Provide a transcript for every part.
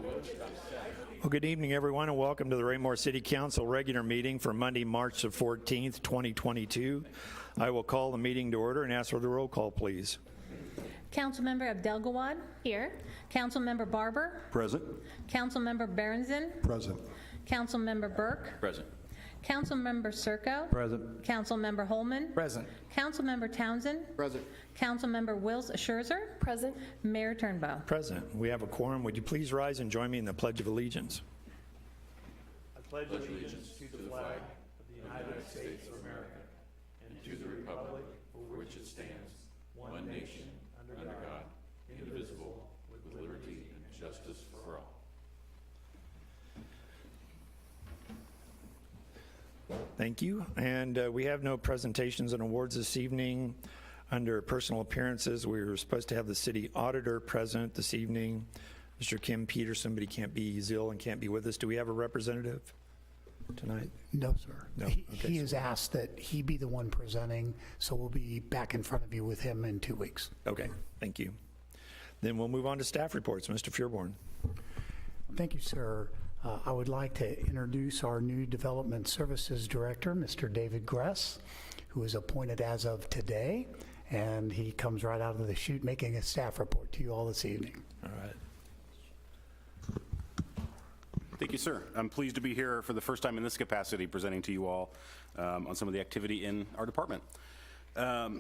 Well, good evening, everyone, and welcome to the Raymore City Council regular meeting for Monday, March the 14th, 2022. I will call the meeting to order and ask for the roll call, please. Councilmember Abdelgawad. Here. Councilmember Barber. Present. Councilmember Berenson. Present. Councilmember Burke. Present. Councilmember Circo. Present. Councilmember Holman. Present. Councilmember Townsend. Present. Councilmember Wills Scherzer. Present. Mayor Turnbow. Present. We have a quorum. Would you please rise and join me in the Pledge of Allegiance? I pledge allegiance to the flag of the United States of America and to the republic for which it stands, one nation, under God, indivisible, with liberty and justice for all. Thank you. And we have no presentations and awards this evening. Under personal appearances, we were supposed to have the city auditor present this evening, Mr. Kim Peterson, but he can't be, he's ill and can't be with us. Do we have a representative tonight? No, sir. No. He has asked that he be the one presenting, so we'll be back in front of you with him in 2 weeks. Okay, thank you. Then we'll move on to staff reports. Mr. Fearborn. Thank you, sir. I would like to introduce our new Development Services Director, Mr. David Gress, who is appointed as of today, and he comes right out of the chute making a staff report to you all this evening. All right. Thank you, sir. I'm pleased to be here for the first time in this capacity presenting to you all on some of the activity in our department.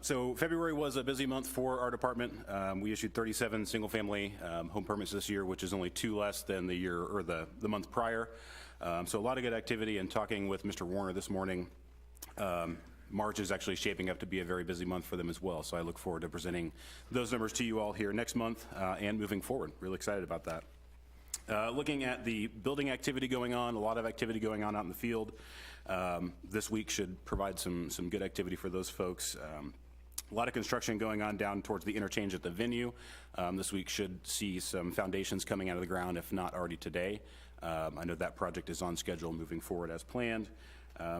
So February was a busy month for our department. We issued 37 single-family home permits this year, which is only 2 less than the year or the month prior. So a lot of good activity. And talking with Mr. Warner this morning, March is actually shaping up to be a very busy month for them as well. So I look forward to presenting those numbers to you all here next month and moving forward. Really excited about that. Looking at the building activity going on, a lot of activity going on out in the field. This week should provide some good activity for those folks. A lot of construction going on down towards the interchange at the venue. This week should see some foundations coming out of the ground, if not already today. I know that project is on schedule moving forward as planned.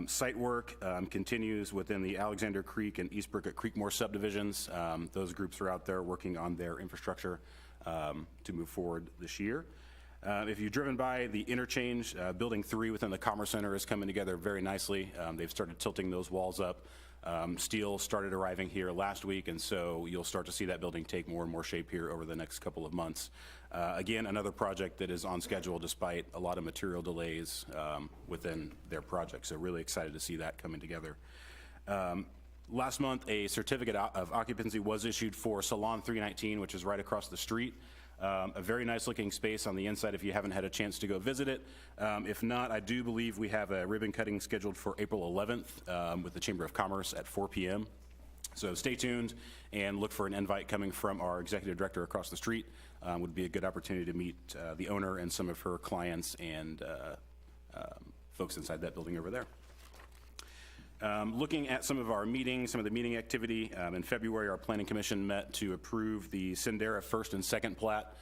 Site work continues within the Alexander Creek and East Brickett Creekmore subdivisions. Those groups are out there working on their infrastructure to move forward this year. If you've driven by the interchange, Building 3 within the Commerce Center is coming together very nicely. They've started tilting those walls up. Steel started arriving here last week, and so you'll start to see that building take more and more shape here over the next couple of months. Again, another project that is on schedule despite a lot of material delays within their project, so really excited to see that coming together. Last month, a certificate of occupancy was issued for Salon 319, which is right across the street. A very nice looking space on the inside if you haven't had a chance to go visit it. If not, I do believe we have a ribbon cutting scheduled for April 11th with the Chamber of Commerce at 4 p.m. So stay tuned and look for an invite coming from our executive director across the street. Would be a good opportunity to meet the owner and some of her clients and folks inside that building over there. Looking at some of our meetings, some of the meeting activity, in February our Planning Commission met to approve the Sendera first and second plat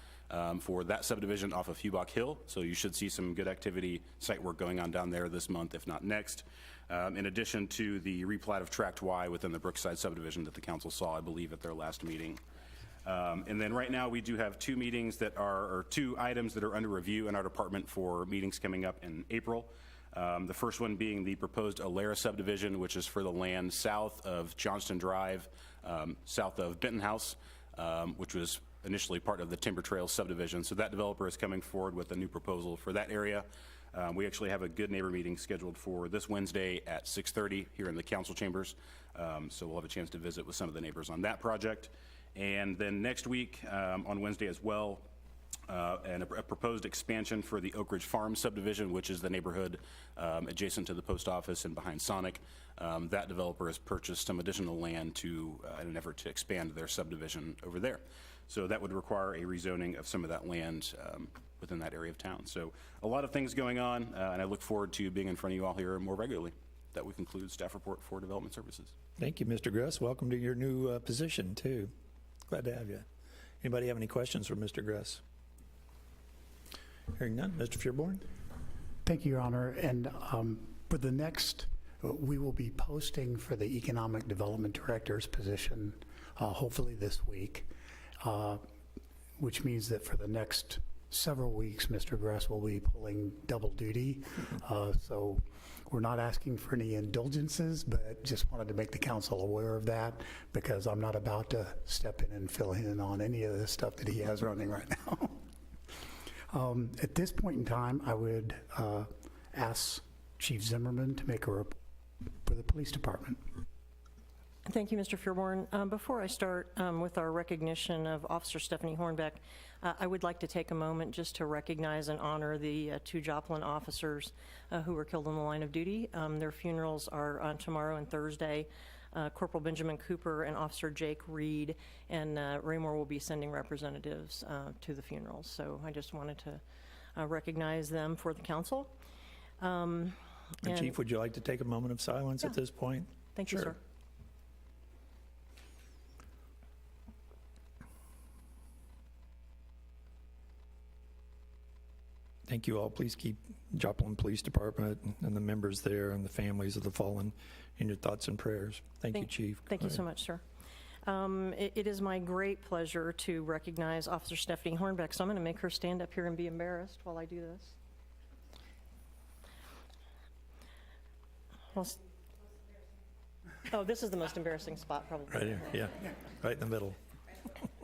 for that subdivision off of Hubach Hill. So you should see some good activity, site work going on down there this month, if not next. In addition to the replat of Tract Y within the Brookside subdivision that the council saw, I believe, at their last meeting. And then right now we do have 2 meetings that are, or 2 items that are under review in our department for meetings coming up in April. The first one being the proposed Alera subdivision, which is for the land south of Johnston Drive, south of Benton House, which was initially part of the Timber Trail subdivision. So that developer is coming forward with a new proposal for that area. We actually have a good neighbor meeting scheduled for this Wednesday at 6:30 here in the council chambers. So we'll have a chance to visit with some of the neighbors on that project. And then next week on Wednesday as well, and a proposed expansion for the Oak Ridge Farm subdivision, which is the neighborhood adjacent to the post office and behind Sonic. That developer has purchased some additional land to in an effort to expand their subdivision over there. So that would require a rezoning of some of that land within that area of town. So a lot of things going on, and I look forward to being in front of you all here more regularly. That would conclude staff report for Development Services. Thank you, Mr. Gress. Welcome to your new position, too. Glad to have you. Anybody have any questions for Mr. Gress? Hearing none. Mr. Fearborn? Thank you, Your Honor. And for the next, we will be posting for the Economic Development Director's position, hopefully this week, which means that for the next several weeks, Mr. Gress will be pulling double duty. So we're not asking for any indulgences, but just wanted to make the council aware of that because I'm not about to step in and fill in on any of the stuff that he has running right now. At this point in time, I would ask Chief Zimmerman to make a report for the police department. Thank you, Mr. Fearborn. Before I start with our recognition of Officer Stephanie Hornbeck, I would like to take a moment just to recognize and honor the 2 Joplin officers who were killed in the line of duty. Their funerals are on tomorrow and Thursday. Corporal Benjamin Cooper and Officer Jake Reed, and Raymore will be sending representatives to the funerals. So I just wanted to recognize them for the council. And Chief, would you like to take a moment of silence at this point? Thank you, Sure. sir. Thank you all. Please keep Joplin Police Department and the members there and the families of the fallen in your thoughts and prayers. Thank you, Chief. Thank Go you so ahead. much, sir. It is my great pleasure to recognize Officer Stephanie Hornbeck, so I'm going to make her stand up here and be embarrassed while I do this. Oh, this is the most embarrassing spot, probably. Right here, yeah, right in the middle.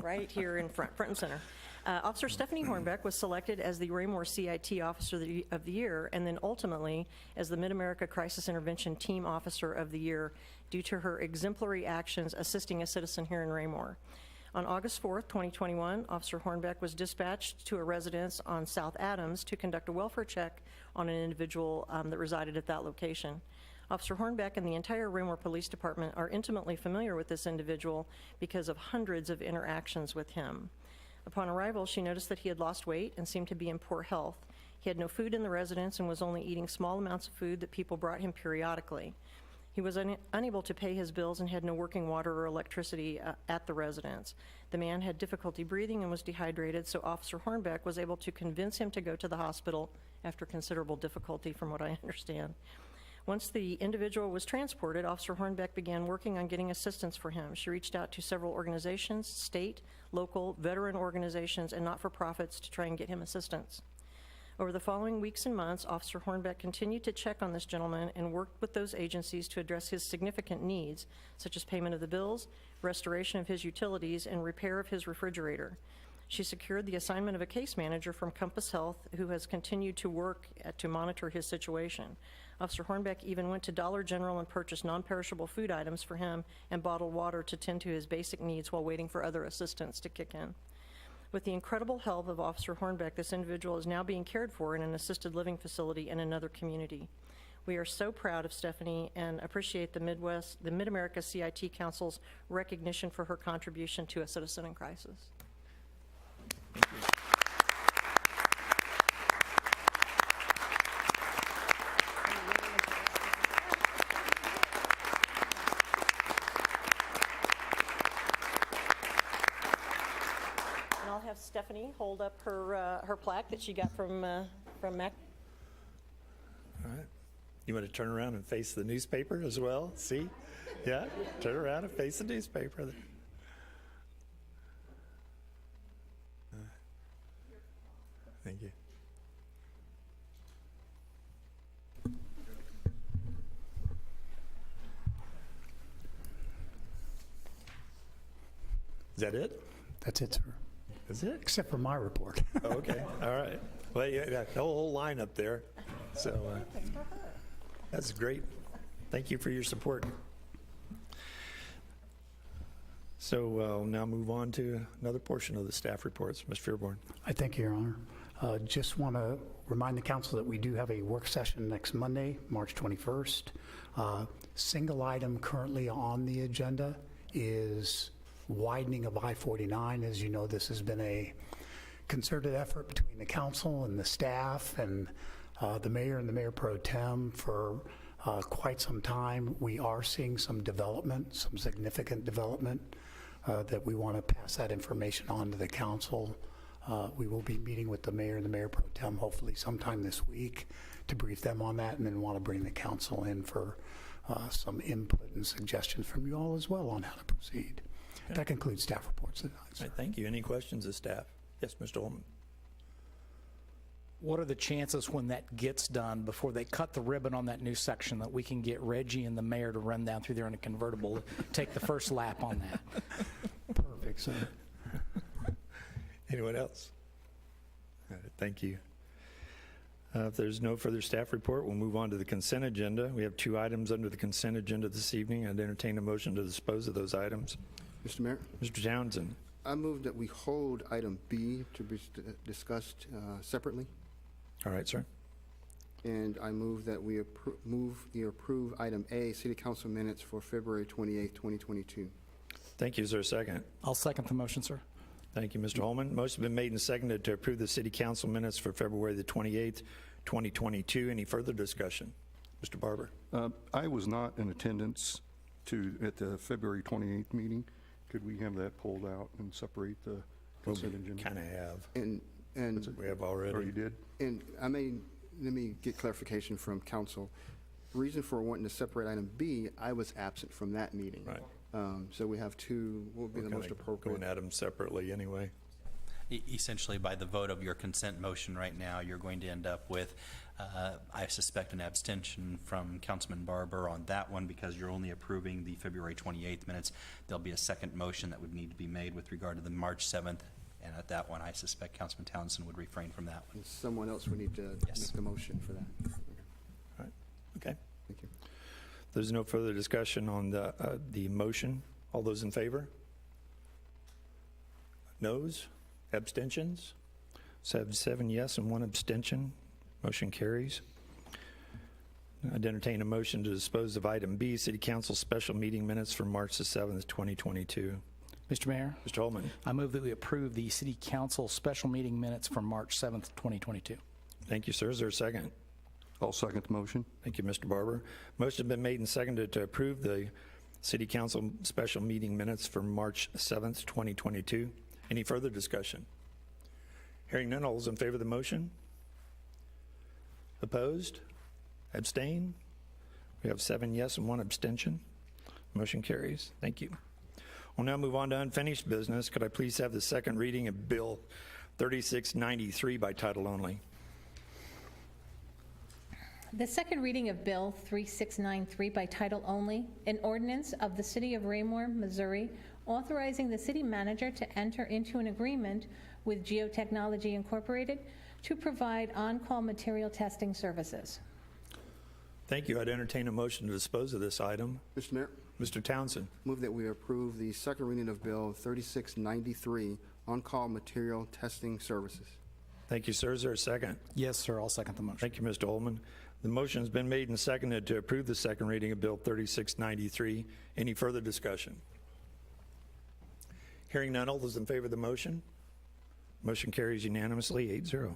Right here in front and center. Officer Stephanie Hornbeck was selected as the Raymore CIT Officer of the Year and then ultimately as the Mid-America Crisis Intervention Team Officer of the Year due to her exemplary actions assisting a citizen here in Raymore. On August 4th, 2021, Officer Hornbeck was dispatched to a residence on South Adams to conduct a welfare check on an individual that resided at that location. Officer Hornbeck and the entire Raymore Police Department are intimately familiar with this individual because of hundreds of interactions with him. Upon arrival, she noticed that he had lost weight and seemed to be in poor health. He had no food in the residence and was only eating small amounts of food that people brought him periodically. He was unable to pay his bills and had no working water or electricity at the residence. The man had difficulty breathing and was dehydrated, so Officer Hornbeck was able to convince him to go to the hospital after considerable difficulty, from what I understand. Once the individual was transported, Officer Hornbeck began working on getting assistance for him. She reached out to several organizations, state, local, veteran organizations, and not-for-profits to try and get him assistance. Over the following weeks and months, Officer Hornbeck continued to check on this gentleman and worked with those agencies to address his significant needs, such as payment of the bills, restoration of his utilities, and repair of his refrigerator. She secured the assignment of a case manager from Compass Health, who has continued to work to monitor his situation. Officer Hornbeck even went to Dollar General and purchased non-perishable food items for him and bottled water to tend to his basic needs while waiting for other assistance to kick in. With the incredible help of Officer Hornbeck, this individual is now being cared for in an assisted living facility in another community. We are so proud of Stephanie and appreciate the Mid-America CIT Council's recognition for her contribution to a citizen in crisis. And I'll have Stephanie hold up her plaque that she got from Mac. All right. You want to turn around and face the newspaper as well? See? Yeah, turn around and face the newspaper. Thank you. Is that it? That's it, sir. Is it? Except for my report. Oh, okay, all right. Well, you got the whole line up there, so that's great. Thank you for your support. So we'll now move on to another portion of the staff reports. Mr. Fearborn. I thank you, Your Honor. Just want to remind the council that we do have a work session next Monday, March 21st. Single item currently on the agenda is widening of I-49. As you know, this has been a concerted effort between the council and the staff and the mayor and the mayor pro tem for quite some time. We are seeing some development, some significant development that we want to pass that information on to the council. We will be meeting with the mayor and the mayor pro tem hopefully sometime this week to brief them on that, and then want to bring the council in for some input and suggestions from you all as well on how to proceed. Okay. That concludes staff reports tonight. All right, thank you. Any questions of staff? Yes, Mr. Holman. what are the chances when that gets done, before they cut the ribbon on that new section, that we can get Reggie and the mayor to run down through there in a convertible, take the first lap on that? Perfect, sir. Anyone else? All right, thank you. If there's no further staff report, we'll move on to the consent agenda. We have 2 items under the consent agenda this evening. I'd entertain a motion to dispose of those items. Mr. Mayor, Mr. Townsend. I move that we hold item B to be discussed separately, All right, sir. and I move that we approve item A, City Council minutes for February 28, 2022. Thank you. Is there a second? I'll second the motion, sir. Thank you, Mr. Holman. Motion been made and seconded to approve the city council minutes for February the 28th, 2022. Any further discussion? Mr. Barber. I was not in attendance at the February 28th meeting. Could we have that pulled out and separate the consent agenda? Kind of have. And We have already. Or you did? let me get clarification from council. Reason for wanting to separate item B, I was absent from that meeting. Right. So we have 2, what would be the most appropriate? Going at them separately anyway. Essentially, by the vote of your consent motion right now, you're going to end up with, I suspect, an abstention from Councilman Barber on that one, because you're only approving the February 28th minutes. There'll be a second motion that would need to be made with regard to the March 7th, and at that one, I suspect Councilman Townsend would refrain from that one. And someone else would need to Yes. make the motion for that. All right. Okay. Thank you. There's no further discussion on the motion. All those in favor? Noes? Abstentions? 7 yes and 1 abstention. Motion carries. I'd entertain a motion to dispose of item B, City Council special meeting minutes for March the 7th, 2022. Mr. Mayor, Mr. Holman. I move that we approve the city council special meeting minutes from March 7th, 2022. Thank you, sir. Is there a second? I'll second the motion. Thank you, Mr. Barber. Motion has been made and seconded to approve the City Council special meeting minutes for March 7th, 2022. Any further discussion? Hearing none, all those in favor of the motion? Opposed? Abstain? We have 7 yes and 1 abstention. Motion carries. Thank you. We'll now move on to unfinished business. Could I please have the second reading of Bill 3693 by title only? The second reading of Bill 3693 by title only, an ordinance of the City of Raymore, Missouri, authorizing the city manager to enter into an agreement with Geotechnology Incorporated to provide on-call material testing services. Thank you. I'd entertain a motion to dispose of this item. Mr. Mayor, Mr. Townsend. move that we approve the second reading of Bill 3693, on-call material testing services. Thank you, sir. Is there a second? Yes, sir, I'll second the motion. Thank you, Mr. Holman. The motion has been made and seconded to approve the second reading of Bill 3693. Any further discussion? Hearing none, all those in favor of the motion? Motion carries unanimously, 8-0.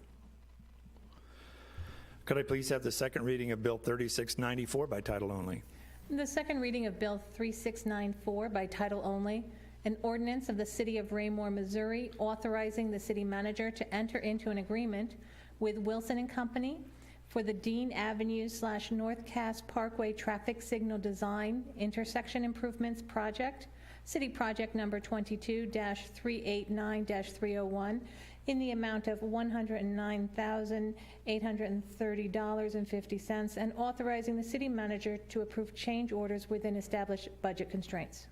Could I please have the second reading of Bill 3694 by title only? The second reading of Bill 3694 by title only, an ordinance of the City of Raymore, Missouri, authorizing the city manager to enter into an agreement with Wilson and Company for the Dean Avenue/North Cass Parkway traffic signal design intersection improvements project, city project number 22-389-301, in the amount of $109,830.50, and authorizing the city manager to approve change orders within established budget constraints.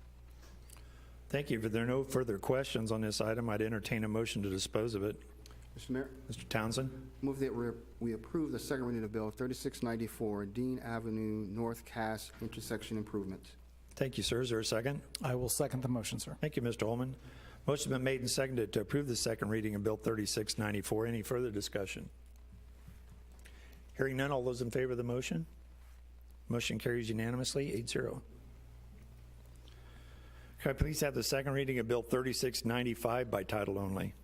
Thank you. If there are no further questions on this item, I'd entertain a motion to dispose of it. Mr. Mayor, Mr. Townsend? move that we approve the second reading of Bill 3694, Dean Avenue North Cass intersection improvements. Thank you, sir. Is there a second? I will second the motion, sir. Thank you, Mr. Holman. Motion has been made and seconded to approve the second reading of Bill 3694. Any further discussion? Hearing none, all those in favor of the motion? Motion carries unanimously, 8-0. Could I please have the second reading of Bill 3695 by title only?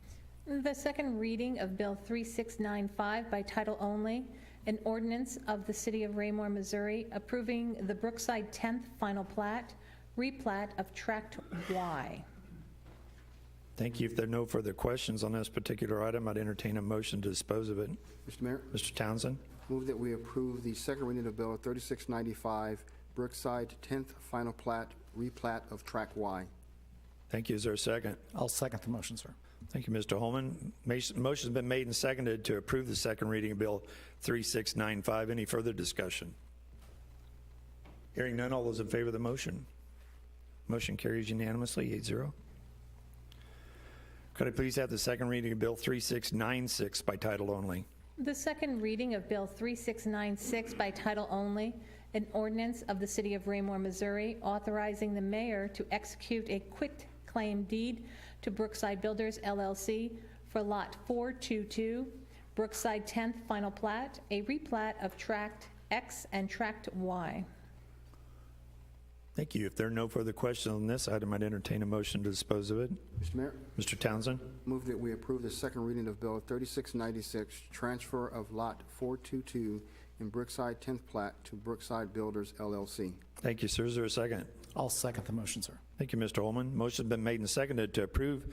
The second reading of Bill 3695 by title only, an ordinance of the City of Raymore, Missouri, approving the Brookside 10th final plat, replat of Tract Y. Thank you. If there are no further questions on this particular item, I'd entertain a motion to dispose of it. Mr. Mayor, Mr. Townsend? move that we approve the second reading of Bill 3695, Brookside 10th final plat, replat of Track Y. Thank you. Is there a second? I'll second the motion, sir. Thank you, Mr. Holman. Motion's been made and seconded to approve the second reading of Bill 3695. Any further discussion? Hearing none, all those in favor of the motion? Motion carries unanimously, 8-0. Could I please have the second reading of Bill 3696 by title only? The second reading of Bill 3696 by title only, an ordinance of the City of Raymore, Missouri, authorizing the mayor to execute a quitclaim deed to Brookside Builders, LLC, for Lot 422, Brookside 10th Final Plat, a replat of Tract X and Tract Y. Thank you. If there are no further questions on this item, I'd entertain a motion to dispose of it. Mr. Mayor, Mr. Townsend? move that we approve the second reading of Bill 3696, transfer of Lot 422 in Brookside 10th Plat to Brookside Builders, LLC. Thank you, sir. Is there a second? I'll second the motion, sir. Thank you, Mr. Holman. Motion's been made and seconded to approve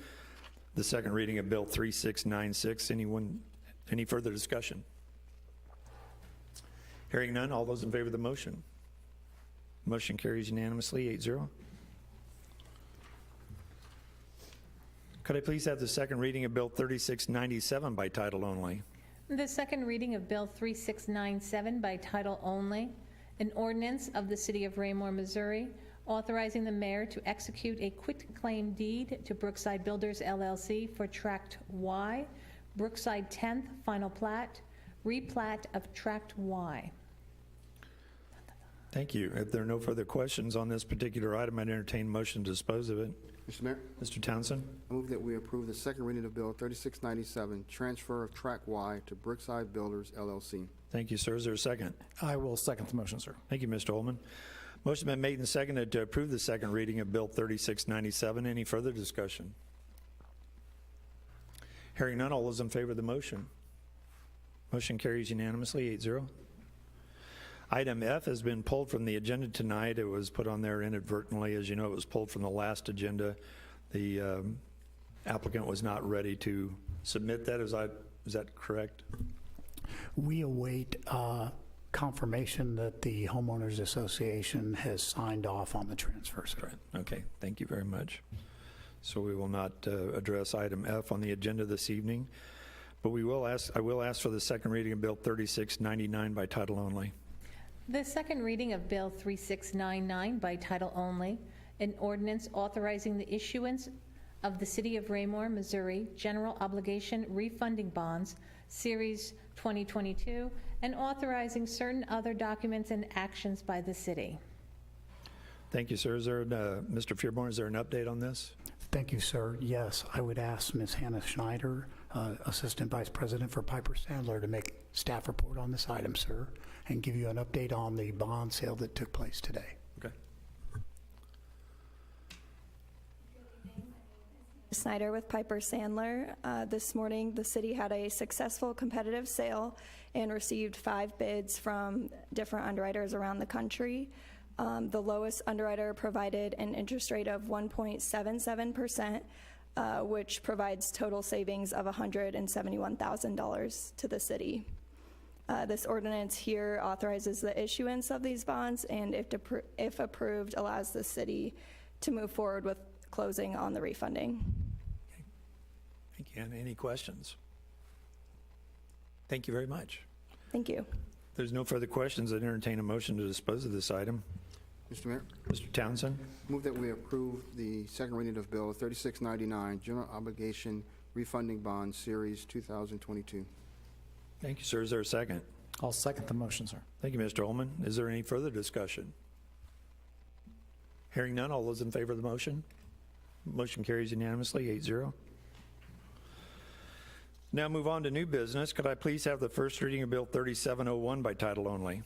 the second reading of Bill 3696. Any further discussion? Hearing none, all those in favor of the motion? Motion carries unanimously, 8-0. Could I please have the second reading of Bill 3697 by title only? The second reading of Bill 3697 by title only, an ordinance of the City of Raymore, Missouri, authorizing the mayor to execute a quitclaim deed to Brookside Builders, LLC, for Tract Y, Brookside 10th Final Plat, replat of Tract Y. Thank you. If there are no further questions on this particular item, I'd entertain a motion to dispose of it. Mr. Mayor, Mr. Townsend? I move that we approve the second reading of Bill 3697, transfer of Track Y to Brookside Builders, LLC. Thank you, sir. Is there a second? I will second the motion, sir. Thank you, Mr. Holman. Motion been made and seconded to approve the second reading of Bill 3697. Any further discussion? Hearing none, all those in favor of the motion? Motion carries unanimously, 8-0. Item F has been pulled from the agenda tonight. It was put on there inadvertently. As you know, it was pulled from the last agenda. The applicant was not ready to submit that. Is that correct? We await confirmation that the homeowners association has signed off on the transfer, sir. Right. Okay, thank you very much. So we will not address item F on the agenda this evening, but I will ask for the second reading of Bill 3699 by title only. The second reading of Bill 3699 by title only, an ordinance authorizing the issuance of the City of Raymore, Missouri General Obligation Refunding Bonds, Series 2022, and authorizing certain other documents and actions by the city. Thank you, sir. Is there, Mr. Fearborn, is there an update on this? Thank you, sir. Yes, I would ask Ms. Hannah Schneider, Assistant Vice President for Piper Sandler, to make staff report on this item, sir, and give you an update on the bond sale that took place today. Okay. Snyder with Piper Sandler. This morning, the city had a successful competitive sale and received 5 bids from different underwriters around the country. The lowest underwriter provided an interest rate of 1.77%, which provides total savings of $171,000 to the city. This ordinance here authorizes the issuance of these bonds and, if approved, allows the city to move forward with closing on the refunding. Thank you. And any questions? Thank you very much. Thank you. If there's no further questions, I'd entertain a motion to dispose of this item. Mr. Mayor, Mr. Townsend? move that we approve the second reading of Bill 3699, General Obligation Refunding Bond, Series 2022. Thank you, sir. Is there a second? I'll second the motion, sir. Thank you, Mr. Holman. Is there any further discussion? Hearing none, all those in favor of the motion? Motion carries unanimously, 8-0. Now move on to new business. Could I please have the first reading of Bill 3701 by title only?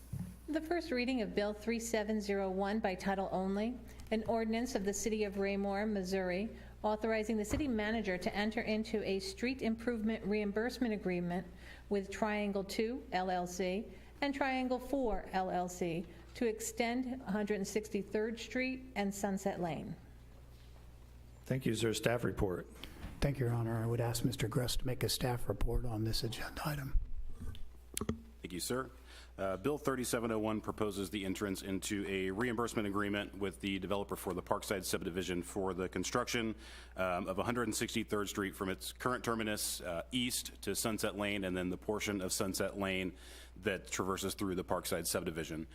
The first reading of Bill 3701 by title only, an ordinance of the City of Raymore, Missouri, authorizing the city manager to enter into a street improvement reimbursement agreement with Triangle 2 LLC and Triangle 4 LLC to extend 163rd Street and Sunset Lane. Thank you. Is there a staff report? Thank you, Your Honor. I would ask Mr. Gress to make a staff report on this agenda item. Thank you, sir. Bill 3701 proposes the entrance into a reimbursement agreement with the developer for the Parkside subdivision for the construction of 163rd Street from its current terminus east to Sunset Lane, and then the portion of Sunset Lane that traverses through the Parkside subdivision.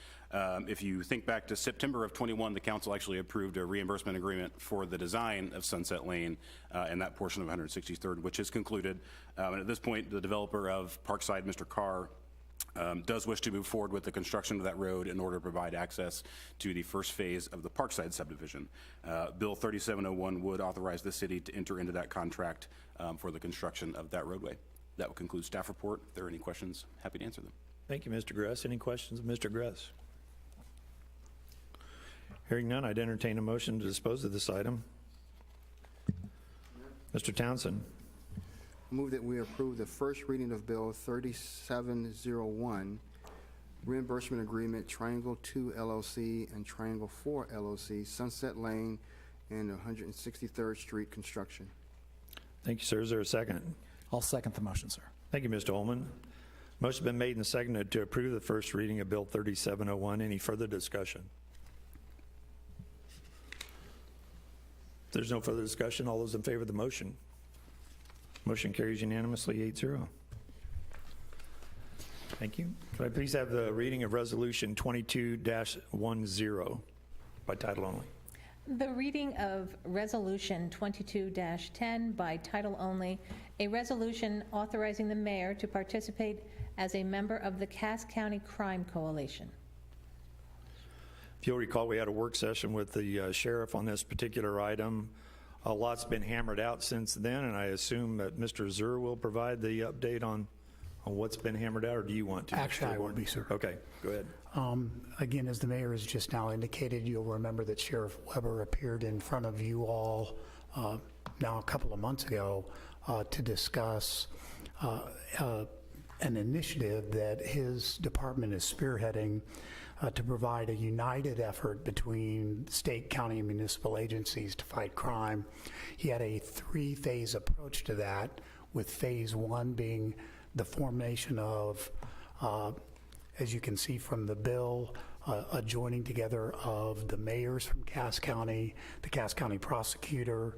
If you think back to September of 21, the council actually approved a reimbursement agreement for the design of Sunset Lane and that portion of 163rd, which is concluded. And at this point, the developer of Parkside, Mr. Carr, does wish to move forward with the construction of that road in order to provide access to the first phase of the Parkside subdivision. Bill 3701 would authorize the city to enter into that contract for the construction of that roadway. That will conclude staff report. If there are any questions, happy to answer them. Thank you, Mr. Gress. Any questions of Mr. Gress? Hearing none, I'd entertain a motion to dispose of this item. Mr. Townsend. Move that we approve the first reading of Bill 3701, reimbursement agreement Triangle 2 LLC and Triangle 4 LLC, Sunset Lane and 163rd Street construction. Thank you, sir. Is there a second? I'll second the motion, sir. Thank you, Mr. Ullman. Motion's been made and seconded to approve the first reading of Bill 3701. Any further discussion? If there's no further discussion, all those in favor of the motion? Motion carries unanimously, 8-0. Thank you. Could I please have the reading of Resolution 22-10 by title only? The reading of Resolution 22-10 by title only, a resolution authorizing the mayor to participate as a member of the Cass County Crime Coalition. If you'll recall, we had a work session with the sheriff on this particular item. A lot's been hammered out since then, and I assume that Mr. Zur will provide the update on what's been hammered out, or do you want to? Actually, I will be, sir. Okay, go ahead. Again, as the mayor has just now indicated, you'll remember that Sheriff Weber appeared in front of you all now a couple of months ago to discuss an initiative that his department is spearheading to provide a united effort between state, county, and municipal agencies to fight crime. He had a three-phase approach to that, with phase one being the formation of, as you can see from the bill, a joining together of the mayors from Cass County, the Cass County prosecutor,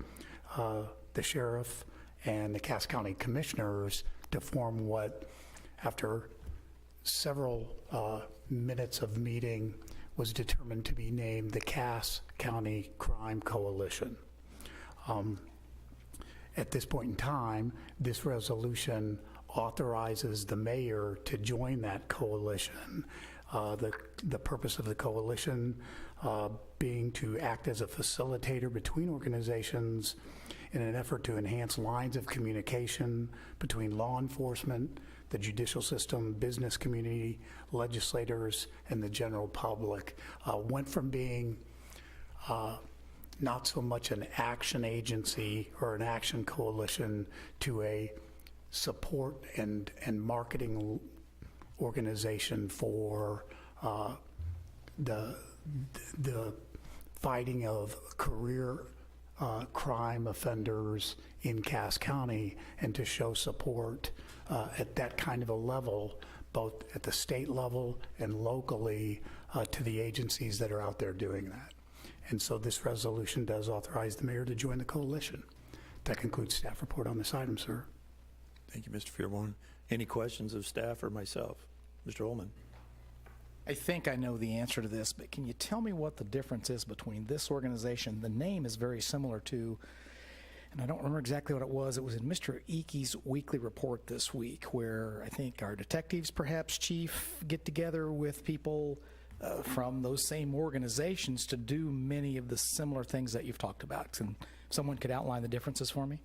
the sheriff, and the Cass County commissioners to form what, after several minutes of meeting, was determined to be named the Cass County Crime Coalition. At this point in time, this resolution authorizes the mayor to join that coalition. The purpose of the coalition being to act as a facilitator between organizations in an effort to enhance lines of communication between law enforcement, the judicial system, business community, legislators, and the general public. Went from being not so much an action agency or an action coalition to a support and marketing organization for the fighting of career crime offenders in Cass County, and to show support at that kind of a level, both at the state level and locally, to the agencies that are out there doing that. And so this resolution does authorize the mayor to join the coalition. That concludes staff report on this item, sir. Thank you, Mr. Fearborn. Any questions of staff or myself? Mr. Ullman. I think I know the answer to this, but can you tell me what the difference is between this organization? The name is very similar to, and I don't remember exactly what it was. It was in Mr. Ickey's weekly report this week, where I think our detectives, perhaps, chief, get together with people from those same organizations to do many of the similar things that you've talked about. And someone could outline the differences for me?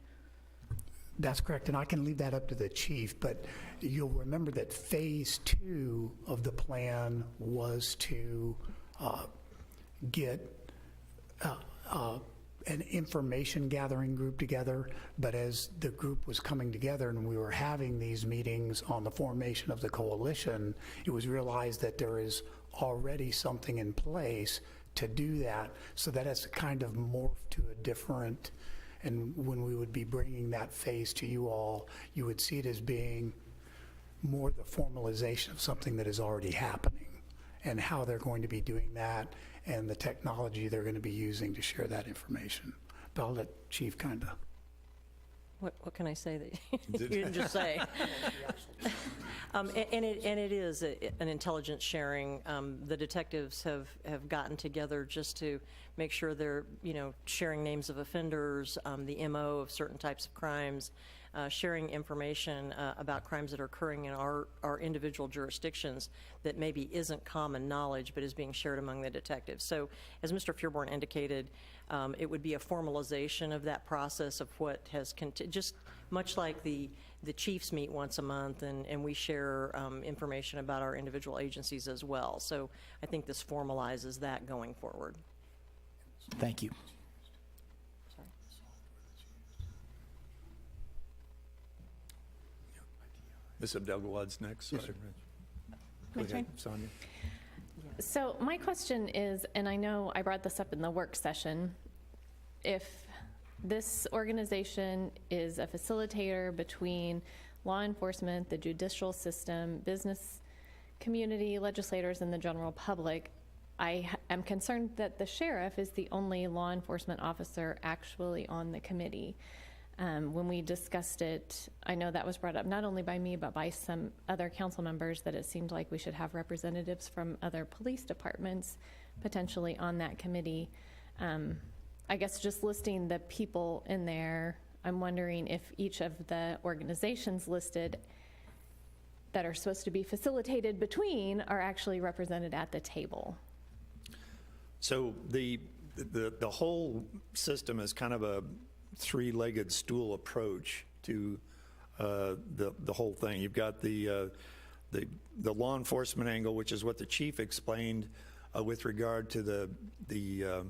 That's correct, and I can leave that up to the chief, but you'll remember that phase two of the plan was to get an information gathering group together, but as the group was coming together and we were having these meetings on the formation of the coalition, it was realized that there is already something in place to do that, so that has kind of morphed to a different. And when we would be bringing that phase to you all, you would see it as being more the formalization of something that is already happening and how they're going to be doing that and the technology they're going to be using to share that information. But I'll let Chief kind of. What can I say that you didn't just say? And it is an intelligence sharing. The detectives have gotten together just to make sure they're, sharing names of offenders, the MO of certain types of crimes, sharing information about crimes that are occurring in our individual jurisdictions that maybe isn't common knowledge but is being shared among the detectives. So as Mr. Fearborn indicated, it would be a formalization of that process of what has just much like the chiefs meet once a month and we share information about our individual agencies as well. So I think this formalizes that going forward. Thank you. Ms. Abdelgawad's next. Yes, sir. Go My ahead, turn? Sonia. So my question is, and I know I brought this up in the work session, if this organization is a facilitator between law enforcement, the judicial system, business community, legislators, and the general public, I am concerned that the sheriff is the only law enforcement officer actually on the committee. When we discussed it, I know that was brought up not only by me, but by some other council members, that it seemed like we should have representatives from other police departments potentially on that committee. I guess just listing the people in there, I'm wondering if each of the organizations listed that are supposed to be facilitated between are actually represented at the table. So the whole system is kind of a three-legged stool approach to the whole thing. You've got the law enforcement angle, which is what the chief explained with regard to the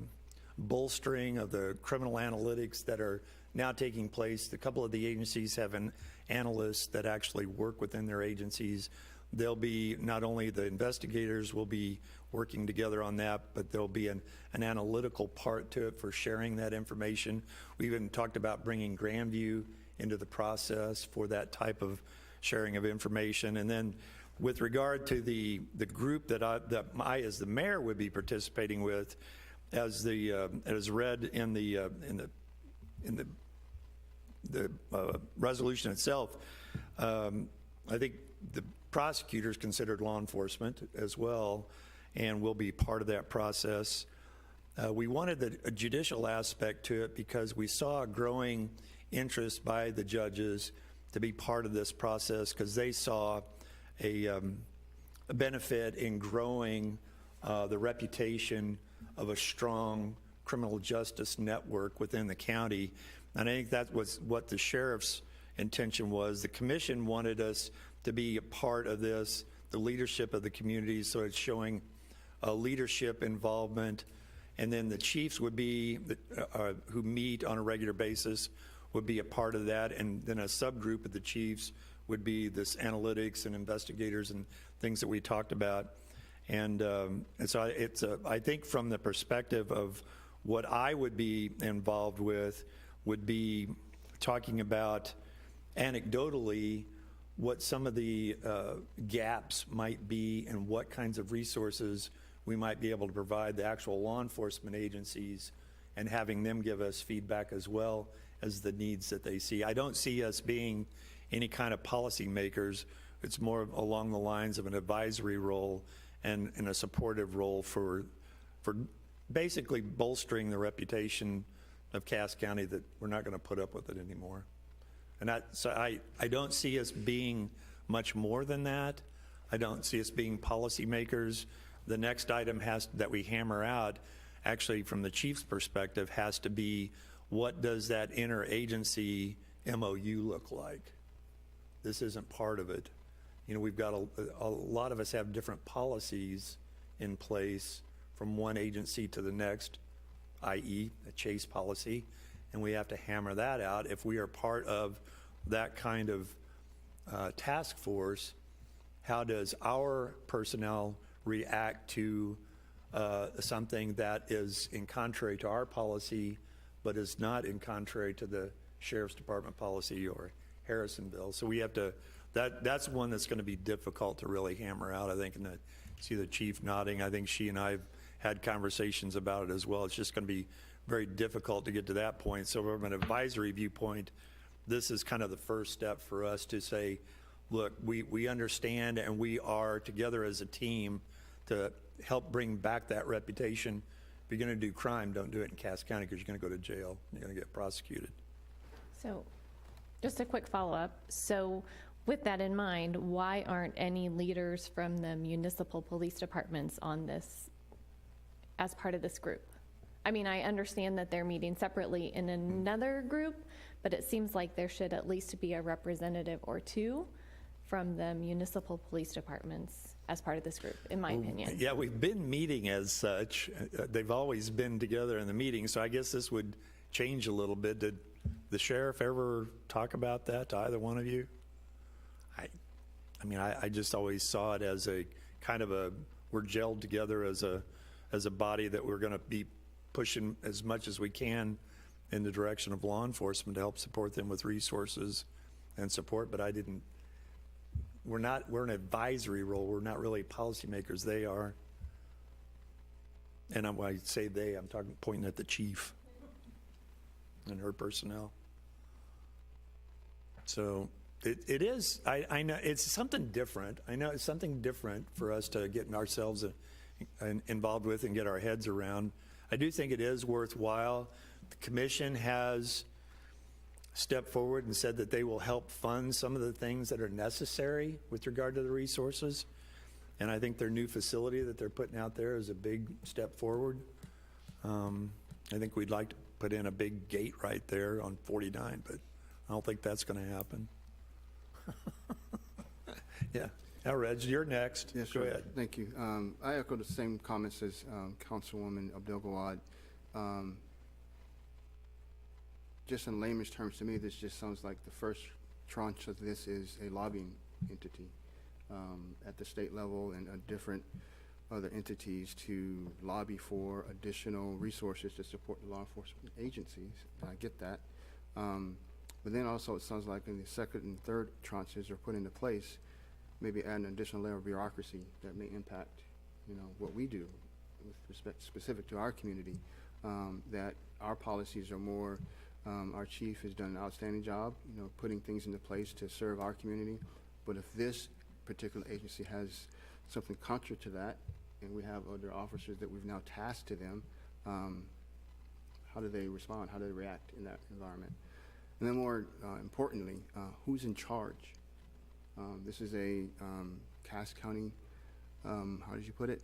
bolstering of the criminal analytics that are now taking place. A couple of the agencies have an analyst that actually work within their agencies. They'll be, not only the investigators will be working together on that, but there'll be an analytical part to it for sharing that information. We even talked about bringing Grandview into the process for that type of sharing of information. And then with regard to the group that I as the mayor would be participating with, as read in the resolution itself, I think the prosecutors considered law enforcement as well, and will be part of that process. We wanted a judicial aspect to it because we saw a growing interest by the judges to be part of this process, because they saw a benefit in growing the reputation of a strong criminal justice network within the county. And I think that was what the sheriff's intention was. The commission wanted us to be a part of this, the leadership of the community, so it's showing leadership involvement. And then the chiefs would be, who meet on a regular basis, would be a part of that. And then a subgroup of the chiefs would be this analytics and investigators and things that we talked about. And so it's I think from the perspective of what I would be involved with would be talking about anecdotally what some of the gaps might be and what kinds of resources we might be able to provide the actual law enforcement agencies, and having them give us feedback as well as the needs that they see. I don't see us being any kind of policy makers. It's more along the lines of an advisory role and a supportive role for basically bolstering the reputation of Cass County, that we're not going to put up with it anymore. And so I don't see us being much more than that. I don't see us being policymakers. The next item that we hammer out, actually from the chief's perspective, has to be, what does that interagency MOU look like? This isn't part of it. You know, we've got a lot of us have different policies in place from one agency to the next, i.e. a chase policy, and we have to hammer that out. If we are part of that kind of task force, how does our personnel react to something that is in contrary to our policy, but is not in contrary to the Sheriff's Department policy or Harrisonville? So we have to that's one that's going to be difficult to really hammer out, I think, and see the chief nodding. I think she and I have had conversations about it as well. It's just going to be very difficult to get to that point. So from an advisory viewpoint, this is kind of the first step for us to say, look, we understand and we are together as a team to help bring back that reputation. If you're going to do crime, don't do it in Cass County because you're going to go to jail. You're going to get prosecuted. So, just a quick follow-up. So, with that in mind, why aren't any leaders from the municipal police departments on this as part of this group? I mean, I understand that they're meeting separately in another group, but it seems like there should at least be a representative or two from the municipal police departments as part of this group, in my opinion. Yeah, we've been meeting as such. They've always been together in the meeting, so I guess this would change a little bit. Did the sheriff ever talk about that to either one of you? I mean, I just always saw it as a kind of we're gelled together as a body that we're going to be pushing as much as we can in the direction of law enforcement to help support them with resources and support, but we're an advisory role. We're not really policymakers. They are. And when I say they, I'm pointing at the chief and her personnel. So it is, I know, it's something different. I know it's something different for us to get ourselves involved with and get our heads around. I do think it is worthwhile. The commission has stepped forward and said that they will help fund some of the things that are necessary with regard to the resources. And I think their new facility that they're putting out there is a big step forward. I think we'd like to put in a big gate right there on 49, but I don't think that's going to happen. Yeah. Now, Reg, you're next. Yes, Go sir. ahead. Thank you. I echo the same comments as Councilwoman Abdel-Gawad. Just in layman's terms, to me, this just sounds like the first tranche of this is a lobbying entity at the state level and different other entities to lobby for additional resources to support the law enforcement agencies. I get that. But then also it sounds like in the second and third tranches are put into place, maybe add an additional layer of bureaucracy that may impact, what we do with respect specific to our community, that our policies are more, our chief has done an outstanding job, putting things into place to serve our community. But if this particular agency has something contra to that, and we have other officers that we've now tasked to them, how do they respond? How do they react in that environment? And then more importantly, who's in charge? This is a Cass County, how did you put it?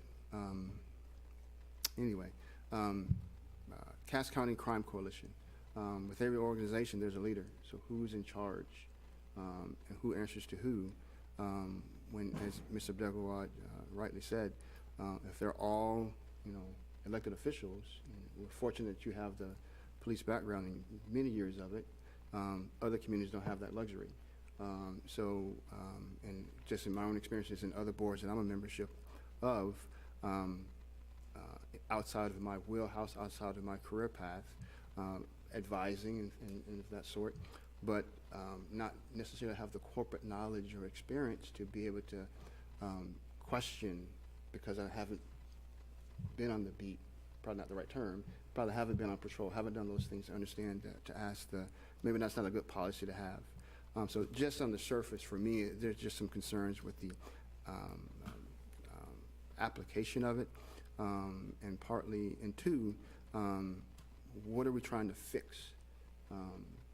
Anyway, Cass County Crime Coalition. With every organization, there's a leader. So who's in charge and who answers to who? When, as Ms. Abdel-Gawad rightly said, if they're all, elected officials, and we're fortunate that you have the police background and many years of it, other communities don't have that luxury. And just in my own experiences in other boards that I'm a membership of, outside of my wheelhouse, outside of my career path, advising and of that sort, but not necessarily have the corporate knowledge or experience to be able to question, because I haven't been on the beat, probably not the right term, probably haven't been on patrol, haven't done those things to understand, to ask maybe that's not a good policy to have. So just on the surface, for me, there's just some concerns with the application of it, and partly, and two, what are we trying to fix?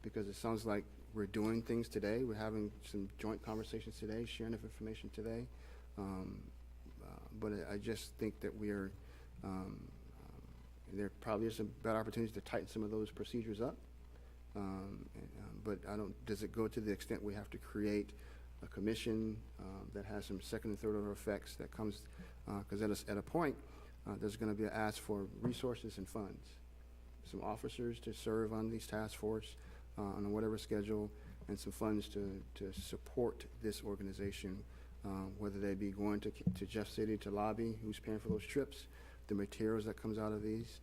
Because it sounds like we're doing things today, we're having some joint conversations today, sharing of information today, but I just think that we are, there probably is some better opportunities to tighten some of those procedures up. But does it go to the extent we have to create a commission that has some second and third order effects that comes, because at a point, there's going to be an ask for resources and funds. Some officers to serve on these task force on whatever schedule, and some funds to support this organization, whether they be going to Jeff City to lobby, who's paying for those trips, the materials that comes out of these,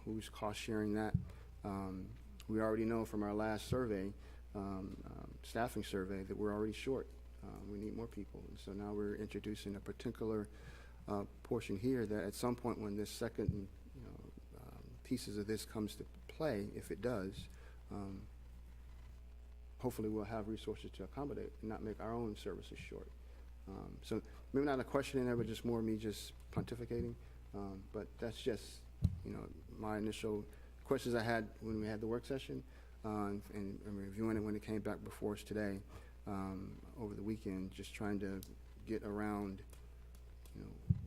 who's cost sharing that. We already know from our last survey, staffing survey, that we're already short We need more people. And so now we're introducing a particular portion here that at some point when this second, pieces of this comes to play, if it does, hopefully we'll have resources to accommodate and not make our own services short. So maybe not a question in there, but just more me just pontificating. But that's just, my initial questions I had when we had the work session and reviewing it when it came back before us today over the weekend, just trying to get around,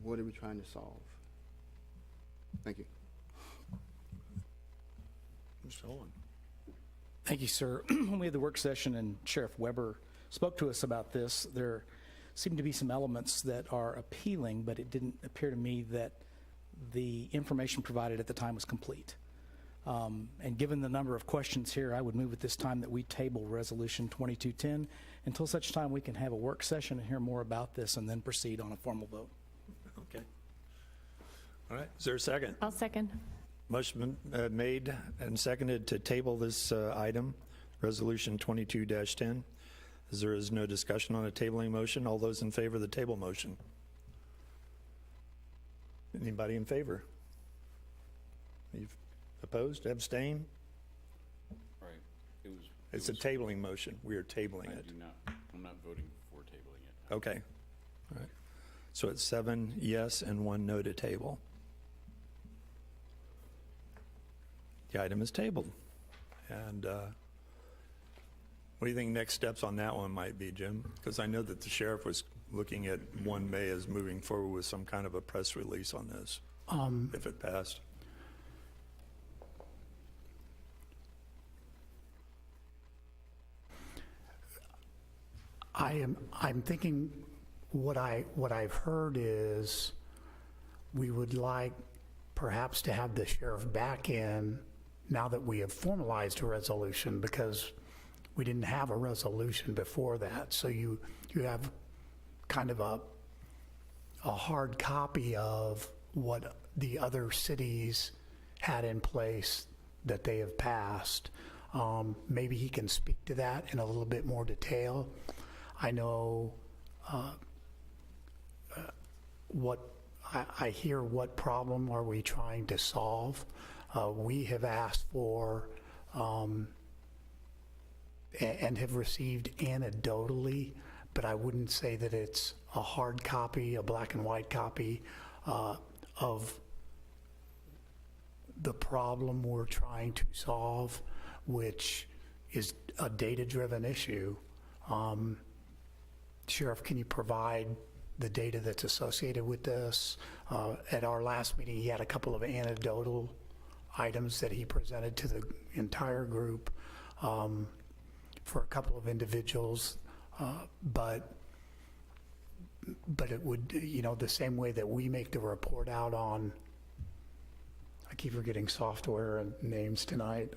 what are we trying to solve? Thank you. Mr. Owen. Thank you, sir. When we had the work session and Sheriff Weber spoke to us about this, there seemed to be some elements that are appealing, but it didn't appear to me that the information provided at the time was complete. And given the number of questions here, I would move at this time that we table Resolution 2210 until such time we can have a work session and hear more about this and then proceed on a formal vote. Okay. All right. Is there a second? I'll second. Motion been made and seconded to table this item, Resolution 22-10. As there is no discussion on a tabling motion, all those in favor of the table motion? Anybody in favor? You've opposed, abstain? Right. It's a tabling motion. We are tabling it. I'm not voting for tabling it. Okay. All right. So it's 7 yes and 1 no to table. The item is tabled. And what do you think next steps on that one might be, Jim? Because I know that the sheriff was looking at 1 May as moving forward with some kind of a press release on this, if it passed. I'm thinking what I've heard is we would like perhaps to have the sheriff back in now that we have formalized a resolution, because we didn't have a resolution before that. So you have kind of a hard copy of what the other cities had in place that they have passed. Maybe he can speak to that in a little bit more detail. I know I hear what problem are we trying to solve. We have asked for and have received anecdotally, but I wouldn't say that it's a hard copy, a black and white copy of the problem we're trying to solve, which is a data-driven issue. Sheriff, can you provide the data that's associated with this? At our last meeting, he had a couple of anecdotal items that he presented to the entire group for a couple of individuals, but it would, the same way that we make the report out on, I keep forgetting software and names tonight.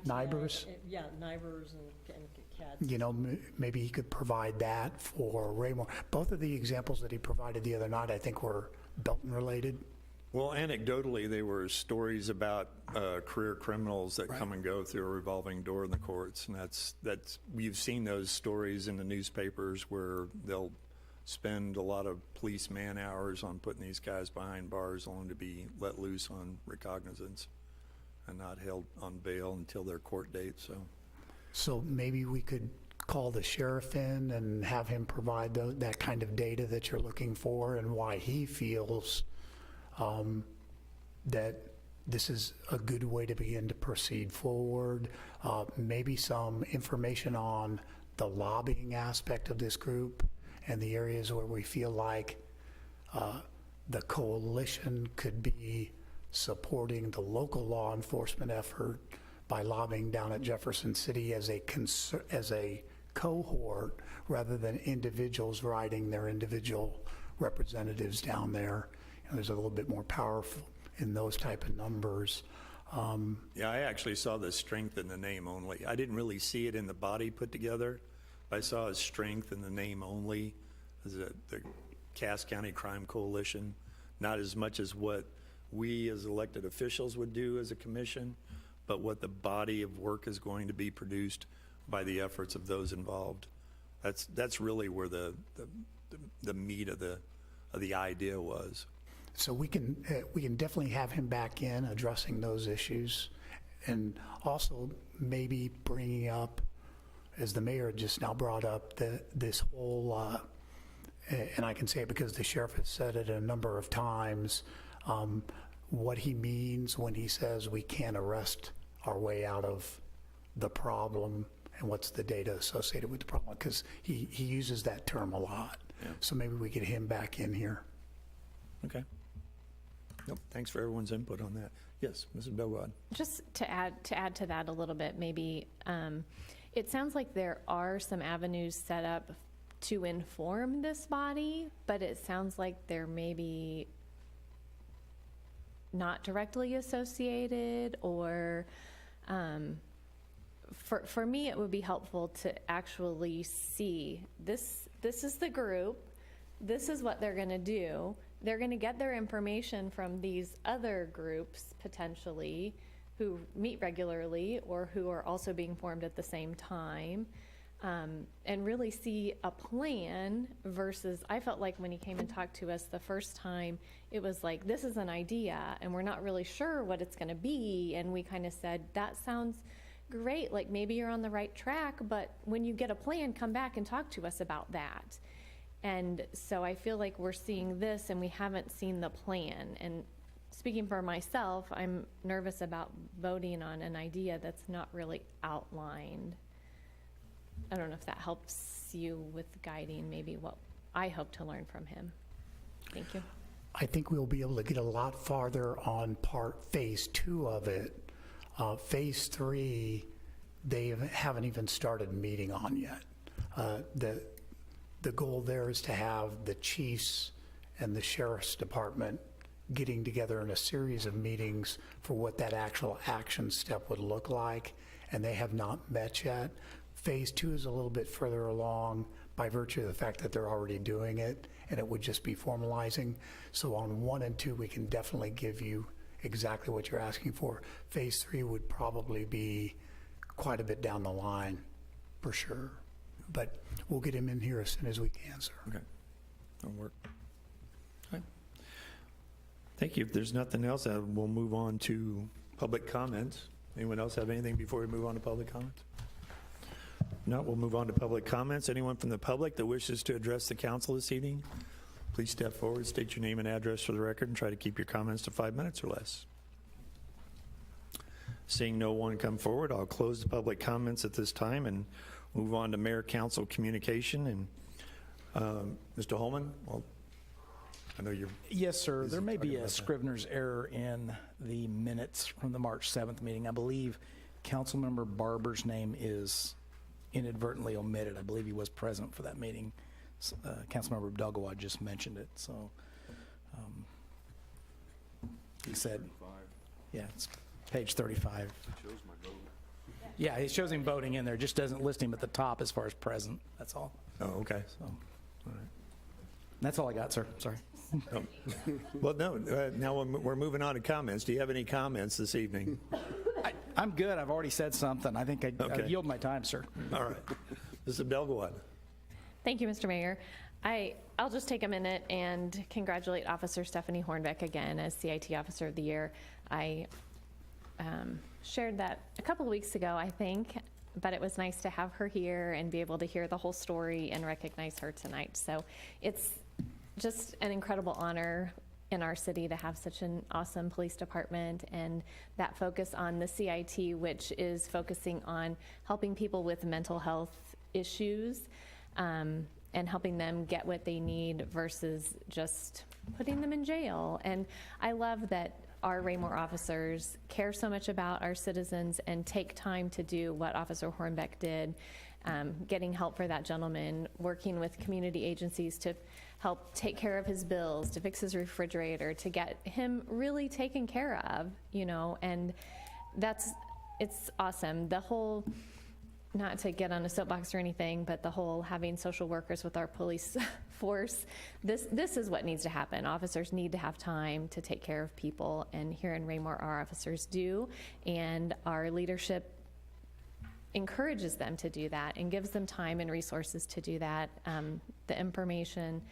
NIBRS? Yeah, NIBRS and CAD. Maybe he could provide that for Raymore. Both of the examples that he provided the other night, I think, were Belton related. Well, anecdotally, they were stories about career criminals that come and go through a revolving door in the courts, and that's we've seen those stories in the newspapers where they'll spend a lot of police man hours on putting these guys behind bars only to be let loose on recognizance and not held on bail until their court date. So maybe we could call the sheriff in and have him provide that kind of data that you're looking for, and why he feels that this is a good way to begin to proceed forward. Maybe some information on the lobbying aspect of this group and the areas where we feel like the coalition could be supporting the local law enforcement effort by lobbying down at Jefferson City as a cohort rather than individuals writing their individual representatives down there. There's a little bit more powerful in those type of numbers. Yeah, I actually saw the strength in the name only. I didn't really see it in the body put together. I saw his strength in the name only as the Cass County Crime Coalition, not as much as what we as elected officials would do as a commission, but what the body of work is going to be produced by the efforts of those involved. That's really where the meat of the idea was. So we can definitely have him back in addressing those issues, and also maybe bringing up, as the mayor just now brought up, this whole, and I can say it because the sheriff has said it a number of times, what he means when he says we can't arrest our way out of the problem, and what's the data associated with the problem, because he uses that term a lot. Yeah. So maybe we get him back in here. Okay. Nope. Thanks for everyone's input on that. Yes, Mrs. Belgrad. Just to add to that a little bit, maybe, it sounds like there are some avenues set up to inform this body, but it sounds like they're maybe not directly associated, or for me, it would be helpful to actually see this is the group, this is what they're going to do. They're going to get their information from these other groups, potentially, who meet regularly or who are also being formed at the same time, and really see a plan versus, I felt like when he came and talked to us the first time, it was like, this is an idea, and we're not really sure what it's going to be, and we kind of said, that sounds great, like maybe you're on the right track, but when you get a plan, come back and talk to us about that. And so I feel like we're seeing this and we haven't seen the plan. And speaking for myself, I'm nervous about voting on an idea that's not really outlined. I don't know if that helps you with guiding maybe what I hope to learn from him. Thank you. I think we'll be able to get a lot farther on phase 2 of it. Phase 3, they haven't even started meeting on yet. The goal there is to have the chiefs and the sheriff's department getting together in a series of meetings for what that actual action step would look like, and they have not met yet. Phase 2 is a little bit further along by virtue of the fact that they're already doing it, and it would just be formalizing. So on 1 and 2, we can definitely give you exactly what you're asking for. Phase 3 would probably be quite a bit down the line, for sure. But we'll get him in here as soon as we can, sir. Okay. That'll work. All right. Thank you. If there's nothing else, we'll move on to public comments. Anyone else have anything before we move on to public comments? No, we'll move on to public comments. Anyone from the public that wishes to address the council this evening, please step forward, state your name and address for the record, and try to keep your comments to 5 minutes or less. Seeing no one come forward, I'll close the public comments at this time and move on to mayor-council communication. And Mr. Holman, well, I know you're... Yes, sir. There may be talking a about that. Scrivener's error in the minutes from the March 7th meeting. I believe Councilmember Barber's name is inadvertently omitted. I believe he was present for that meeting. Councilmember Abdelgawad just mentioned it, so he said, yeah, it's page 35. Yeah, it shows him voting in there, just doesn't list him at the top as far as present, that's all. Oh, okay. So, that's all I got, sir, sorry. Oh. Well, no, now we're moving on to comments. Do you have any comments this evening? I'm good, I've already said something. I think I Okay. yield my time, sir. All right. Mrs. Abdelgawad. Thank you, Mr. Mayor. I'll just take a minute and congratulate Officer Stephanie Hornbeck again as CIT Officer of the Year. I shared that a couple of weeks ago, I think, but it was nice to have her here and be able to hear the whole story and recognize her tonight. So it's just an incredible honor in our city to have such an awesome police department, and that focus on the CIT, which is focusing on helping people with mental health issues and helping them get what they need versus just putting them in jail. And I love that our Raymore officers care so much about our citizens and take time to do what Officer Hornbeck did, getting help for that gentleman, working with community agencies to help take care of his bills, to fix his refrigerator, to get him really taken care of, and it's awesome. The whole, not to get on a soapbox or anything, but the whole having social workers with our police force, this is what needs to happen. Officers need to have time to take care of people, and here in Raymore, our officers do, and our leadership encourages them to do that and gives them time and resources to do that, the information.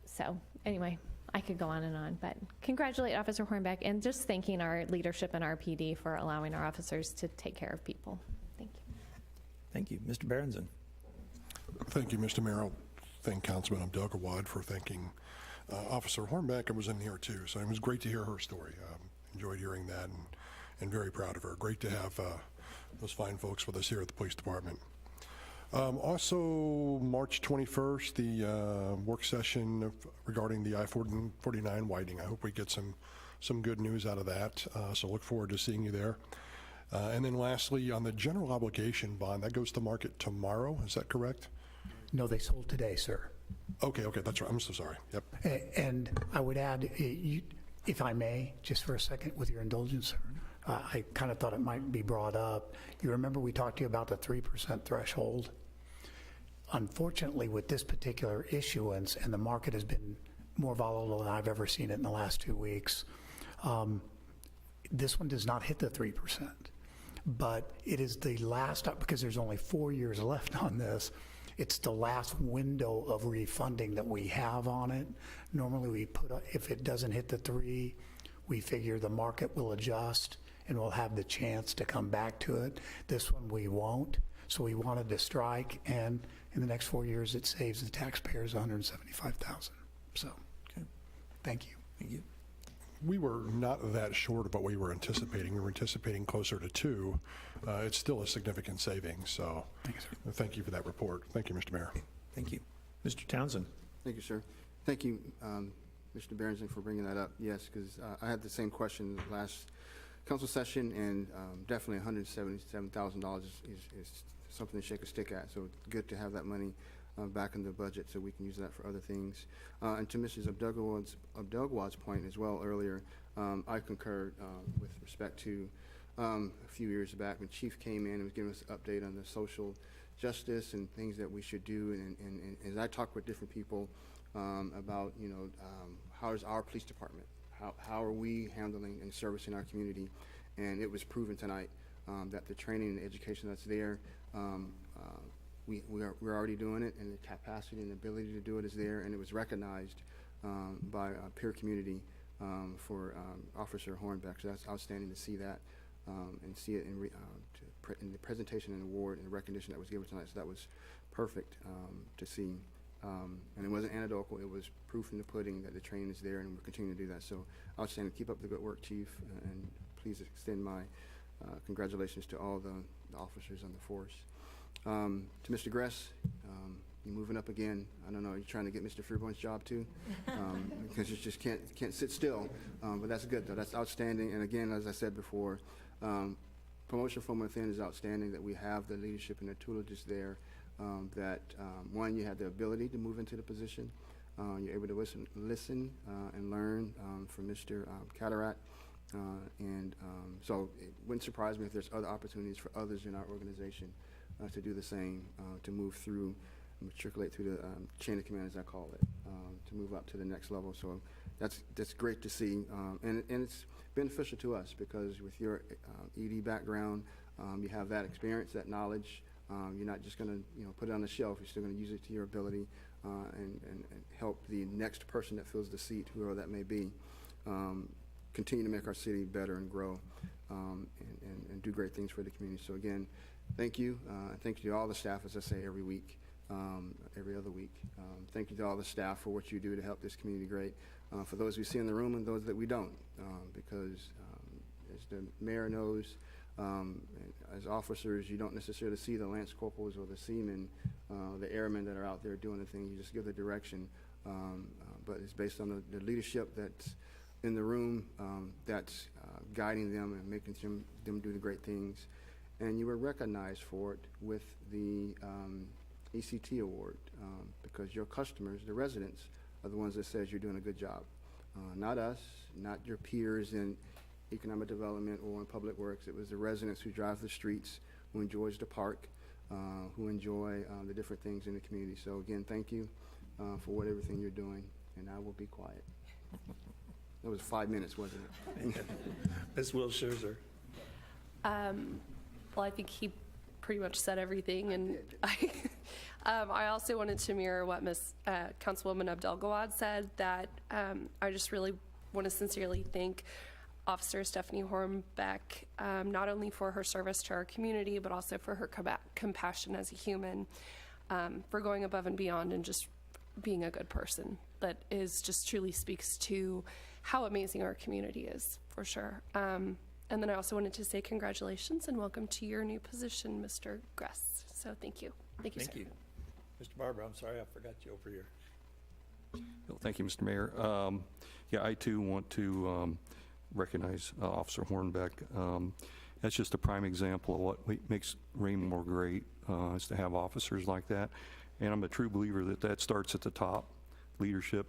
So anyway, I could go on, but congratulate Officer Hornbeck and just thanking our leadership and our PD for allowing our officers to take care of people. Thank you. Thank you. Mr. Berenson. Thank you, Mr. Mayor. I'll thank Councilman Abdelgawad for thanking Officer Hornbeck. I was in here too, so it was great to hear her story. Enjoyed hearing that and very proud of her. Great to have those fine folks with us here at the police department. Also, March 21st, the work session regarding the I-49 widening. I hope we get some good news out of that, so look forward to seeing you there. And then lastly, on the general obligation bond, that goes to market tomorrow, is that correct? No, they sold today, sir. Okay, that's right. I'm so sorry. Yep. And I would add, if I may, just for a second, with your indulgence, sir, I kind of thought it might be brought up. You remember we talked to you about the 3% threshold? Unfortunately, with this particular issuance, and the market has been more volatile than I've ever seen it in the last 2 weeks, this one does not hit the 3%. But it is the last, because there's only 4 years left on this, it's the last window of refunding that we have on it. Normally we put, if it doesn't hit the 3, we figure the market will adjust and we'll have the chance to come back to it. This one we won't. So we wanted to strike, and in the next 4 years it saves the taxpayers $175,000. So, Okay. thank you. Thank you. We were not that short of what we were anticipating. We were anticipating closer to 2. It's still a significant savings, so thank you for that report. Thank you, Mr. Mayor. Thank you. Mr. Townsend. Thank you, sir. Thank you, Mr. Berenson, for bringing that up. Yes, because I had the same question last council session, and definitely $177,000 is something to shake a stick at. So good to have that money back in the budget so we can use that for other things. And to Mrs. Abdelgawad's point as well earlier, I concur with respect to a few years back when Chief came in and was giving us an update on the social justice and things that we should do. And as I talk with different people about, how is our police department? How are we handling and servicing our community? And it was proven tonight that the training and education that's there, we're already doing it, and the capacity and ability to do it is there, and it was recognized by our peer community for Officer Hornbeck. So that's outstanding to see that and see it in the presentation and award and the recognition that was given tonight. So that was perfect to see. And it wasn't anecdotal, it was proof in the pudding that the training is there, and we're continuing to do that. So outstanding. Keep up the good work, Chief, and please extend my congratulations to all the officers on the force. To Mr. Gress, you're moving up again. I don't know, you're trying to get Mr. Freeborn's job too? Because you just can't sit still. But that's good, though. That's outstanding. And again, as I said before, promotion from within is outstanding, that we have the leadership and the tutelage there, that one, you have the ability to move into the position. You're able to listen and learn from Mr. Cataract. So it wouldn't surprise me if there's other opportunities for others in our organization to do the same, to move through, matriculate through the chain of command, as I call it, to move up to the next level. So that's great to see, and it's beneficial to us because with your ED background, you have that experience, that knowledge. You're not just going to put it on the shelf. You're still going to use it to your ability and help the next person that fills the seat, whoever that may be, continue to make our city better and grow and do great things for the community. So again, thank you. Thank you to all the staff, as I say every week, every other week. Thank you to all the staff for what you do to help this community great. For those we see in the room and those that we don't, because as the mayor knows, as officers, you don't necessarily see the lance corporals or the seamen, the airmen that are out there doing the thing. You just give the direction, but it's based on the leadership that's in the room, that's guiding them and making them do the great things. And you were recognized for it with the ECT award, because your customers, the residents, are the ones that says you're doing a good job. Not us, not your peers in economic development or in public works. It was the residents who drive the streets, who enjoys the park, who enjoy the different things in the community. So again, thank you for everything you're doing, and I will be quiet. That was 5 minutes, wasn't it? Ms. Wilshire. Well, I think he pretty much said everything, and I also wanted to mirror what Ms. Councilwoman Abdel-Gawad said, that I just really want to sincerely thank Officer Stephanie Hornbeck, not only for her service to our community, but also for her compassion as a human, for going above and beyond and just being a good person. That is just truly speaks to how amazing our community is, for sure. And then I also wanted to say congratulations and welcome to your new position, Mr. Gress. So thank you. Thank you, Thank sir. you. Mr. Barber, I'm sorry I forgot you over here. Well, thank you, Mr. Mayor. Yeah, I too want to recognize Officer Hornbeck. That's just a prime example of what makes Raymore great, is to have officers like that. And I'm a true believer that that starts at the top. Leadership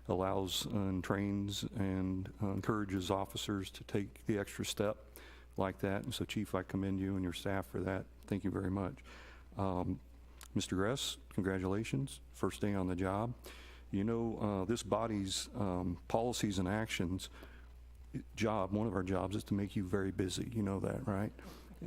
allows and trains and encourages officers to take the extra step like that. And so, Chief, I commend you and your staff for that. Thank you very much. Mr. Gress, congratulations. First day on the job. You know, this body's policies and actions one of our jobs is to make you very busy. You know that, right?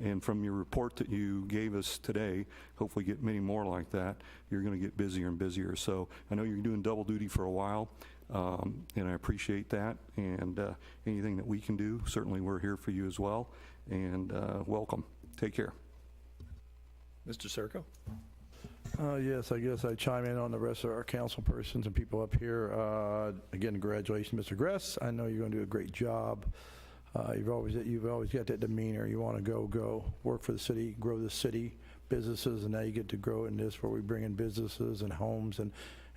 And from your report that you gave us today, hopefully get many more like that, you're going to get busier and busier. So I know you're doing double duty for a while, and I appreciate that. And anything that we can do, certainly we're here for you as well. And welcome. Take care. Mr. Circo? Yes, I guess I chime in on the rest of our council persons and people up here. Again, congratulations, Mr. Gress. I know you're going to do a great job. You've always got that demeanor. You want to go work for the city, grow the city, businesses, and now you get to grow in this where we bring in businesses and homes. And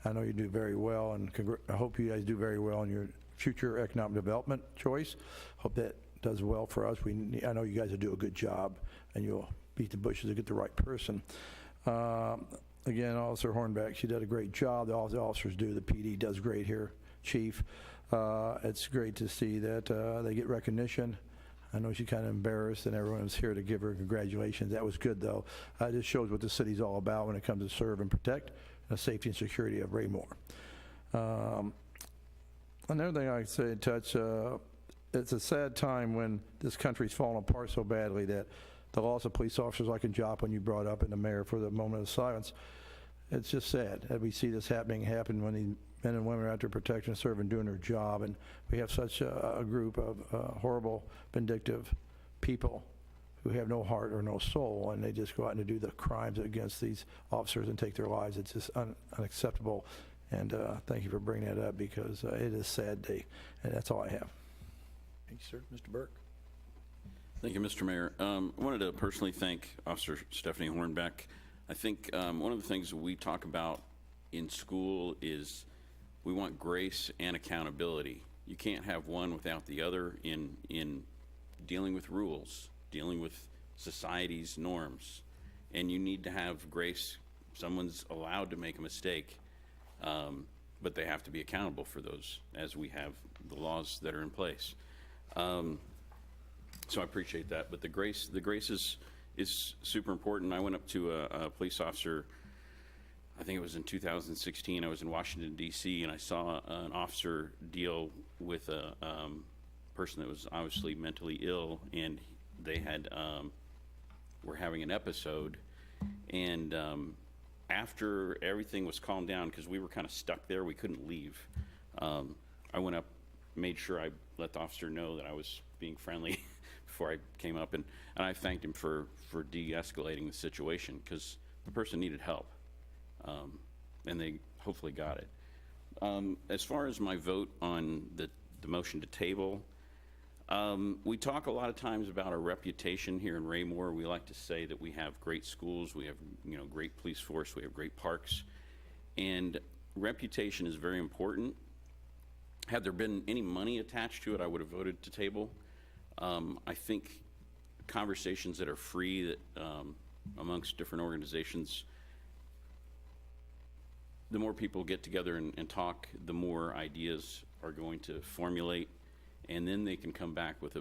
I know you do very well, and I hope you guys do very well in your future economic development choice. Hope that does well for us. I know you guys will do a good job, and you'll beat the bushes to get the right person. Again, Officer Hornbeck, she did a great job. All the officers do. The PD does great here, Chief. It's great to see that they get recognition. I know she's kind of embarrassed, and everyone was here to give her congratulations. That was good, though. It just shows what the city's all about when it comes to serve and protect the safety and security of Raymore. Another thing I'd say, Touch, it's a sad time when this country's falling apart so badly that the loss of police officers like in Joplin you brought up, and the mayor for the moment of silence. It's just sad that we see this happen when these men and women are out there protecting and serving, doing their job, and we have such a group of horrible, vindictive people who have no heart or no soul, and they just go out and do the crimes against these officers and take their lives. It's just unacceptable, and thank you for bringing that up, because it is a sad day, and that's all I have. Thank you, sir. Mr. Burke? Thank you, Mr. Mayor. I wanted to personally thank Officer Stephanie Hornbeck. I think one of the things we talk about in school is we want grace and accountability. You can't have one without the other in dealing with rules, dealing with society's norms. And you need to have grace. Someone's allowed to make a mistake, but they have to be accountable for those, as we have the laws that are in place. So I appreciate that, but the grace is super important. I went up to a police officer, I think it was in 2016. I was in Washington, D.C., and I saw an officer deal with a person that was obviously mentally ill, and they were having an episode. And after everything was calmed down, because we were kind of stuck there, we couldn't leave, I went up, made sure I let the officer know that I was being friendly before I came up, and I thanked him for de-escalating the situation, because the person needed help, and they hopefully got it. As far as my vote on the motion to table, we talk a lot of times about our reputation here in Raymore. We like to say that we have great schools, we have great police force, we have great parks, and reputation is very important. Had there been any money attached to it, I would have voted to table. I think conversations that are free that amongst different organizations, the more people get together and talk, the more ideas are going to formulate, and then they can come back with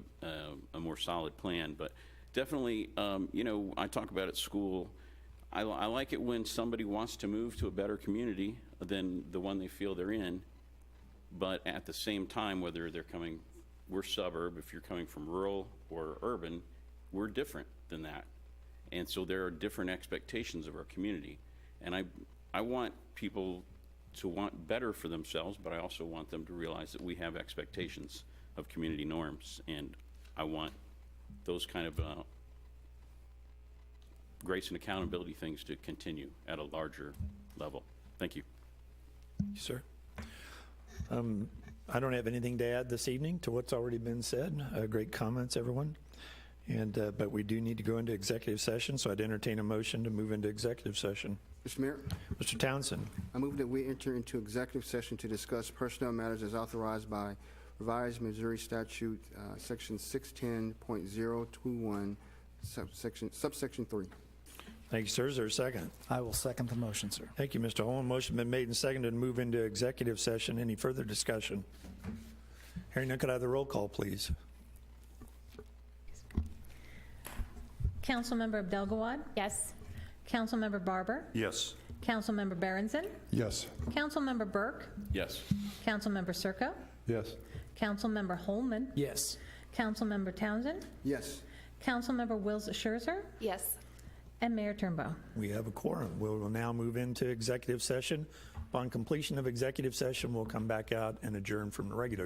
a more solid plan. But definitely, I talk about at school, I like it when somebody wants to move to a better community than the one they feel they're in, but at the same time, whether they're coming, we're suburb, if you're coming from rural or urban, we're different than that. And so there are different expectations of our community. And I want people to want better for themselves, but I also want them to realize that we have expectations of community norms. And I want those kind of grace and accountability things to continue at a larger level. Thank you. Sir. I don't have anything to add this evening to what's already been said. Great comments, everyone. But we do need to go into executive session, so I'd entertain a motion to move into executive session. Mr. Mayor, Mr. Townsend. I move that we enter into executive session to discuss personnel matters as authorized by revised Missouri statute, section 610.021, subsection 3. Thank you, sir. Is there a second? I will second the motion, sir. Thank you, Mr. Holman. Motion been made and seconded to move into executive session. Any further discussion? Hearing none, could I have the roll call, please? Councilmember Abdelgawad? Yes. Councilmember Barber? Yes. Councilmember Berenson? Yes. Councilmember Burke? Yes. Councilmember Circo? Yes. Councilmember Holman? Yes. Councilmember Townsend? Yes. Councilmember Wills Scherzer? Yes. And Mayor Turnbow. We have a quorum. We will now move into executive session. Upon completion of executive session, we'll come back out and adjourn from the regular